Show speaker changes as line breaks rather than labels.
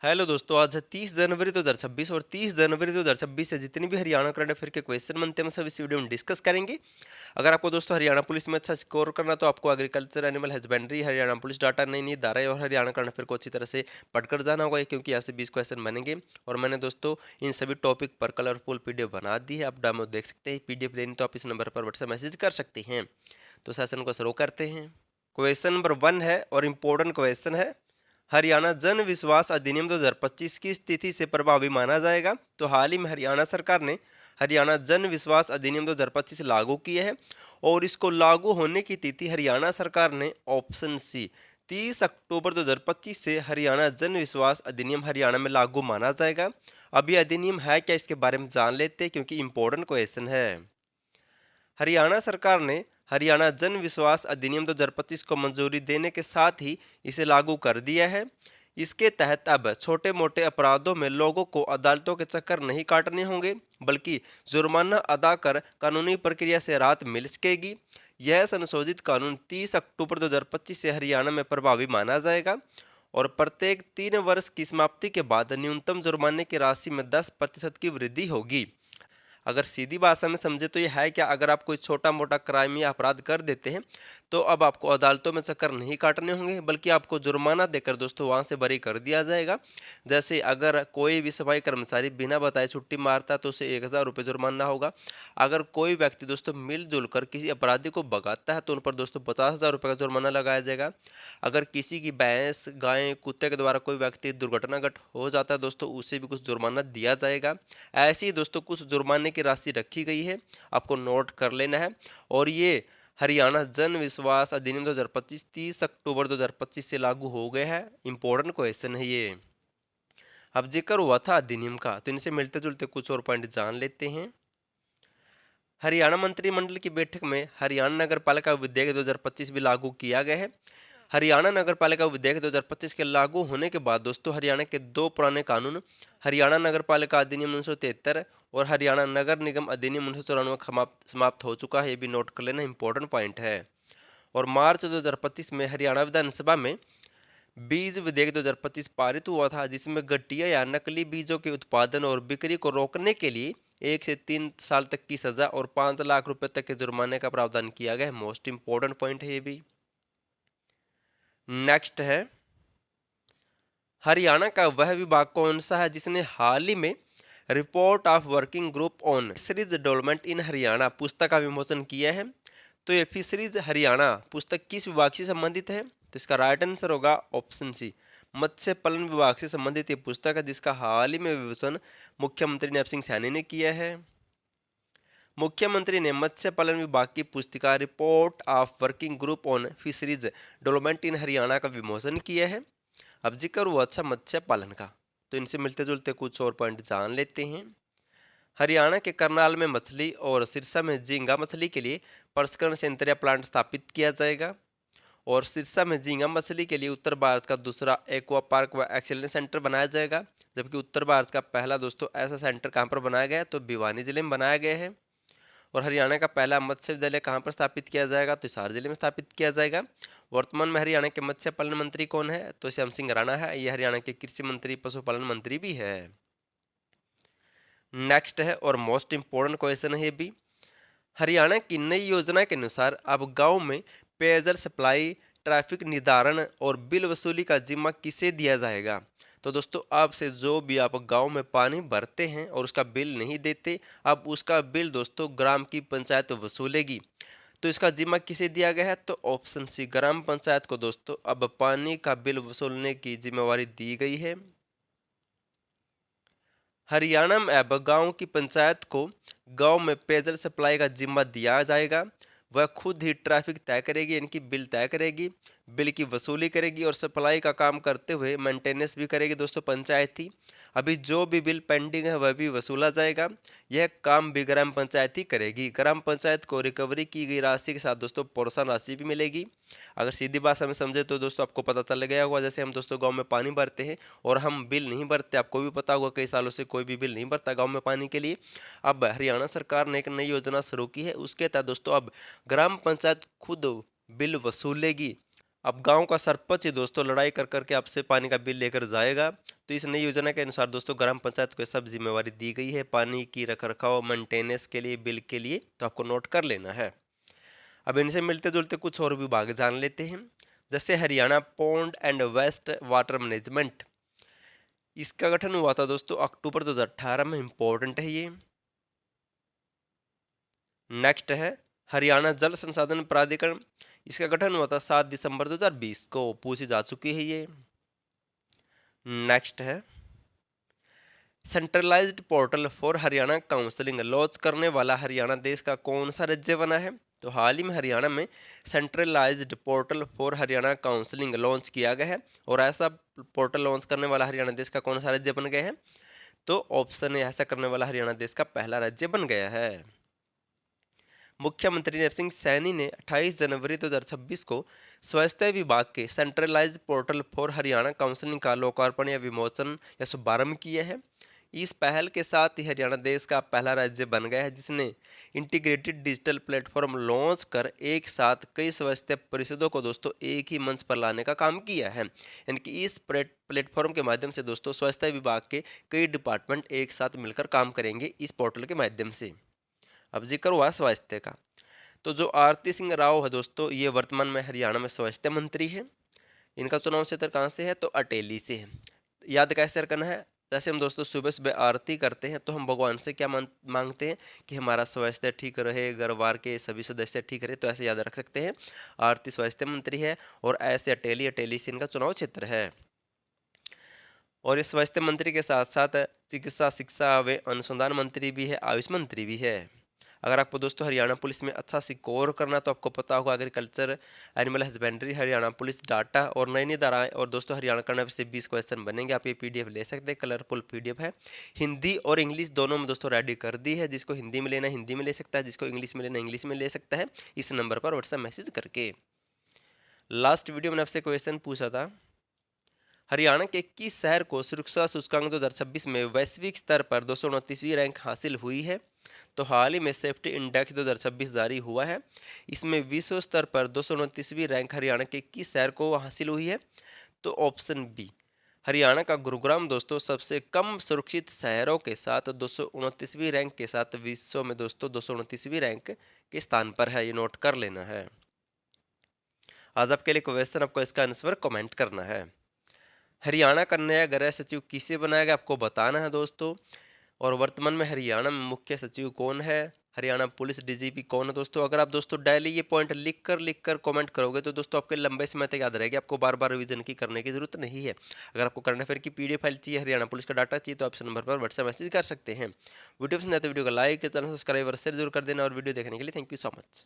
Hello दोस्तों, आज है 30 जनवरी 2026 और 30 जनवरी 2026 से जितनी भी हरियाणा करंट अफेयर के क्वेश्चन बनते हैं हम सब इस वीडियो में डिस्कस करेंगे। अगर आपको दोस्तों हरियाणा पुलिस में अच्छा स्कोर करना तो आपको agriculture, animal husbandry, Haryana police data, नई नई धाराएं और हरियाणा करंट अफेयर को अच्छी तरह से पढ़कर जाना होगा, क्योंकि यहाँ से 20 क्वेश्चन बनेंगे। और मैंने दोस्तों इन सभी टॉपिक पर कलरफुल पीडीएफ बना दी है, आप डेमो देख सकते हैं। पीडीएफ लेनी तो आप इस नंबर पर व्हाट्सएप मैसेज कर सकते हैं। तो सेशन को शुरू करते हैं। क्वेश्चन नंबर 1 है और इम्पोर्टेंट क्वेश्चन है। हरियाणा जन विश्वास अधिनियम 2025 की स्थिति से प्रभावी माना जाएगा। तो हाल ही में हरियाणा सरकार ने हरियाणा जन विश्वास अधिनियम 2025 लागू किया है और इसको लागू होने की तिथि हरियाणा सरकार ने ऑप्शन सी 30 अक्टूबर 2025 से हरियाणा जन विश्वास अधिनियम हरियाणा में लागू माना जाएगा। अब ये अधिनियम है क्या, इसके बारे में जान लेते हैं, क्योंकि इंपॉर्टेंट क्वेश्चन है। हरियाणा सरकार ने हरियाणा जन विश्वास अधिनियम 2025 को मंजूरी देने के साथ ही इसे लागू कर दिया है। इसके तहत अब छोटे मोटे अपराधों में लोगों को अदालतों के चक्कर नहीं काटने होंगे, बल्कि जुर्माना अदा कर कानूनी प्रक्रिया से राहत मिल सकेगी। यह संशोधित कानून 30 अक्टूबर 2025 से हरियाणा में प्रभावी माना जाएगा और प्रत्येक 3 वर्ष की समाप्ति के बाद न्यूनतम जुर्माने की राशि में 10% की वृद्धि होगी। अगर सीधी भाषा में समझे तो ये है क्या, अगर आप कोई छोटा मोटा क्राइम या अपराध कर देते हैं तो अब आपको अदालतों में चक्कर नहीं काटने होंगे, बल्कि आपको जुर्माना देकर दोस्तों वहां से बरी कर दिया जाएगा। जैसे अगर कोई भी सफाई कर्मचारी बिना बताए छुट्टी मारता है तो उसे 1000 रुपये जुर्माना होगा। अगर कोई व्यक्ति दोस्तों मिलजुल कर किसी अपराधी को भगाता है तो उन पर दोस्तों 50,000 रुपये का जुर्माना लगाया जाएगा। अगर किसी की भैंस, गाय, कुत्ते के द्वारा कोई व्यक्ति दुर्घटनाग्रस्त हो जाता है दोस्तों, उसे भी कुछ जुर्माना दिया जाएगा। ऐसी दोस्तों कुछ जुर्माने की राशि रखी गई है, आपको नोट कर लेना है। और ये हरियाणा जन विश्वास अधिनियम 2025 30 अक्टूबर 2025 से लागू हो गया है। इंपॉर्टेंट क्वेश्चन है ये। अब जिक्र हुआ था अधिनियम का, तो इनसे मिलते जुलते कुछ और पॉइंट जान लेते हैं। हरियाणा मंत्रिमंडल की बैठक में हरियाणा नगर पालिका विधेयक 2025 भी लागू किया गया है। हरियाणा नगर पालिका विधेयक 2025 के लागू होने के बाद दोस्तों हरियाणा के दो पुराने कानून हरियाणा नगर पालिका अधिनियम 1973 और हरियाणा नगर निगम अधिनियम 1994 समाप्त हो चुका है। ये भी नोट कर लेना, इंपॉर्टेंट पॉइंट है। और मार्च 2025 में हरियाणा विधानसभा में बीज विधेयक 2025 पारित हुआ था, जिसमें घटिया या नकली बीजों के उत्पादन और बिक्री को रोकने के लिए 1 से 3 साल तक की सजा और 5 लाख रुपए तक के जुर्माने का प्रावधान किया गया है। मोस्ट इंपॉर्टेंट पॉइंट है ये भी। नेक्स्ट है, हरियाणा का वह विभाग कौन सा है जिसने हाल ही में report of working group on fisheries development in Haryana पुस्तक का विमोचन किया है। तो ये फिशरीज हरियाणा पुस्तक किस विभाग से संबंधित है, तो इसका राइट आंसर होगा ऑप्शन सी, मत्स्य पालन विभाग से संबंधित ये पुस्तक है, जिसका हाल ही में विमोचन मुख्यमंत्री नैब सिंह सैनी ने किया है। मुख्यमंत्री ने मत्स्य पालन विभाग की पुस्तिका report of working group on fisheries development in Haryana का विमोचन किया है। अब जिक्र हुआ अच्छा मत्स्य पालन का, तो इनसे मिलते जुलते कुछ और पॉइंट जान लेते हैं। हरियाणा के करनाल में मछली और सिरसा में झींगा मछली के लिए प्रसंस्करण संयंत्र या प्लांट स्थापित किया जाएगा। और सिरसा में झींगा मछली के लिए उत्तर भारत का दूसरा एक्वा पार्क व एक्सीलेंस सेंटर बनाया जाएगा, जबकि उत्तर भारत का पहला दोस्तों ऐसा सेंटर कहाँ पर बनाया गया है, तो भिवानी जिले में बनाया गया है। और हरियाणा का पहला मत्स्य विद्यालय कहाँ पर स्थापित किया जाएगा, तो हिसार जिले में स्थापित किया जाएगा। वर्तमान में हरियाणा के मत्स्य पालन मंत्री कौन है, तो श्याम सिंह राणा है। ये हरियाणा के कृषि मंत्री, पशुपालन मंत्री भी है। नेक्स्ट है और मोस्ट इंपोर्टेंट क्वेश्चन है ये भी। हरियाणा की नई योजना के अनुसार अब गांव में पेयजल सप्लाई, ट्रैफिक निर्धारण और बिल वसूली का जिम्मा किसे दिया जाएगा। तो दोस्तों आपसे जो भी आप गांव में पानी भरते हैं और उसका बिल नहीं देते, अब उसका बिल दोस्तों ग्राम की पंचायत वसूलेगी। तो इसका जिम्मा किसे दिया गया है, तो ऑप्शन सी, ग्राम पंचायत को दोस्तों अब पानी का बिल वसूलने की जिम्मेवारी दी गई है। हरियाणा में अब गांव की पंचायत को गांव में पेयजल सप्लाई का जिम्मा दिया जाएगा। वह खुद ही ट्रैफिक तय करेगी, इनकी बिल तय करेगी, बिल की वसूली करेगी और सप्लाई का काम करते हुए मेंटेनेंस भी करेगी दोस्तों पंचायत ही। अभी जो भी बिल पेंडिंग है वह भी वसूला जाएगा। यह काम भी ग्राम पंचायत ही करेगी। ग्राम पंचायत को रिकवरी की गई राशि के साथ दोस्तों प्रोत्साहन राशि भी मिलेगी। अगर सीधी भाषा में समझे तो दोस्तों आपको पता चल गया होगा, जैसे हम दोस्तों गांव में पानी भरते हैं और हम बिल नहीं भरते, आपको भी पता होगा कई सालों से कोई भी बिल नहीं भरता गांव में पानी के लिए। अब हरियाणा सरकार ने एक नई योजना शुरू की है, उसके तहत दोस्तों अब ग्राम पंचायत खुद बिल वसूलेगी। अब गांव का सरपंच ही दोस्तों लड़ाई कर करके आपसे पानी का बिल लेकर जाएगा। तो इस नई योजना के अनुसार दोस्तों ग्राम पंचायत को सब जिम्मेवारी दी गई है पानी की रखरखाव मेंटेनेंस के लिए, बिल के लिए। तो आपको नोट कर लेना है। अब इनसे मिलते जुलते कुछ और विभाग जान लेते हैं। जैसे Haryana pond and waste water management, इसका गठन हुआ था दोस्तों अक्टूबर 2018 में। इंपॉर्टेंट है ये। नेक्स्ट है हरियाणा जल संसाधन प्राधिकरण, इसका गठन हुआ था 7 दिसंबर 2020 को। पूछी जा चुकी है ये। नेक्स्ट है centralised portal for Haryana counselling, launch करने वाला हरियाणा देश का कौन सा राज्य बना है? तो हाल ही में हरियाणा में centralised portal for Haryana counselling launch किया गया है। और ऐसा पोर्टल लॉन्च करने वाला हरियाणा देश का कौन सा राज्य बन गया है? तो ऑप्शन है, ऐसा करने वाला हरियाणा देश का पहला राज्य बन गया है। मुख्यमंत्री नैब सिंह सैनी ने 28 जनवरी 2026 को स्वास्थ्य विभाग के centralised portal for Haryana counselling का लोकार्पण या विमोचन या शुभारंभ किया है। इस पहल के साथ ही हरियाणा देश का पहला राज्य बन गया है जिसने इंटीग्रेटेड डिजिटल प्लेटफॉर्म लॉन्च कर एक साथ कई स्वास्थ्य परिषदों को दोस्तों एक ही मंच पर लाने का काम किया है। यानी कि इस प्लेटफॉर्म के माध्यम से दोस्तों स्वास्थ्य विभाग के कई डिपार्टमेंट एक साथ मिलकर काम करेंगे इस पोर्टल के माध्यम से। अब जिक्र हुआ स्वास्थ्य का, तो जो आरती सिंह राव है दोस्तों, ये वर्तमान में हरियाणा में स्वास्थ्य मंत्री है। इनका चुनाव क्षेत्र कहाँ से है? तो अटेली से है। याद कैसे रखना है? जैसे हम दोस्तों सुबह सुबह आरती करते हैं तो हम भगवान से क्या मांगते हैं कि हमारा स्वास्थ्य ठीक रहे, परिवार के सभी सदस्य ठीक रहे। तो ऐसे याद रख सकते हैं, आरती स्वास्थ्य मंत्री है और ऐसे अटेली से इनका चुनाव क्षेत्र है। और इस स्वास्थ्य मंत्री के साथ साथ चिकित्सा, शिक्षा व अनुसंधान मंत्री भी है, आयुष मंत्री भी है। अगर आपको दोस्तों हरियाणा पुलिस में अच्छा स्कोर करना तो आपको पता होगा agriculture animal husbandry Haryana police data और नई नई धाराएं और दोस्तों हरियाणा करना से 20 क्वेश्चन बनेंगे। आप ये पीडीएफ ले सकते हैं, कलरफुल पीडीएफ है। हिंदी और इंग्लिश दोनों में दोस्तों रेडी कर दी है। जिसको हिंदी में लेना हिंदी में ले सकता है, जिसको इंग्लिश में लेना इंग्लिश में ले सकता है, इस नंबर पर व्हाट्सएप मैसेज करके। लास्ट वीडियो में आपसे क्वेश्चन पूछा था, हरियाणा के किस शहर को सुरक्षा सूचकांक 2026 में वैश्विक स्तर पर 229वीं रैंक हासिल हुई है? तो हाल ही में सेफ्टी इंडेक्स 2026 जारी हुआ है। इसमें विश्व स्तर पर 229वीं रैंक हरियाणा के किस शहर को हासिल हुई है? तो ऑप्शन बी, हरियाणा का गुरुग्राम दोस्तों सबसे कम सुरक्षित शहरों के साथ 229वीं रैंक के साथ विश्व में दोस्तों 229वीं रैंक के स्थान पर है। ये नोट कर लेना है। आज आपके लिए क्वेश्चन, आपको इसका आंसर कमेंट करना है। हरियाणा का नया गृह सचिव किसे बनाया गया आपको बताना है दोस्तों। और वर्तमान में हरियाणा में मुख्य सचिव कौन है? हरियाणा पुलिस डीजीपी कौन है दोस्तों? अगर आप दोस्तों डेली ये पॉइंट लिख कर कमेंट करोगे तो दोस्तों आपके लंबे समय तक याद रहेगी, आपको बार बार रिवीजन की करने की जरूरत नहीं है। अगर आपको करंट अफेयर की पीडीएफ फाइल चाहिए, हरियाणा पुलिस का डाटा चाहिए, तो आप इस नंबर पर व्हाट्सएप मैसेज कर सकते हैं। वीडियो पसंद आए तो वीडियो को लाइक, चैनल सब्सक्राइब और शेयर जरूर कर देना। और वीडियो देखने के लिए थैंक यू सो मच।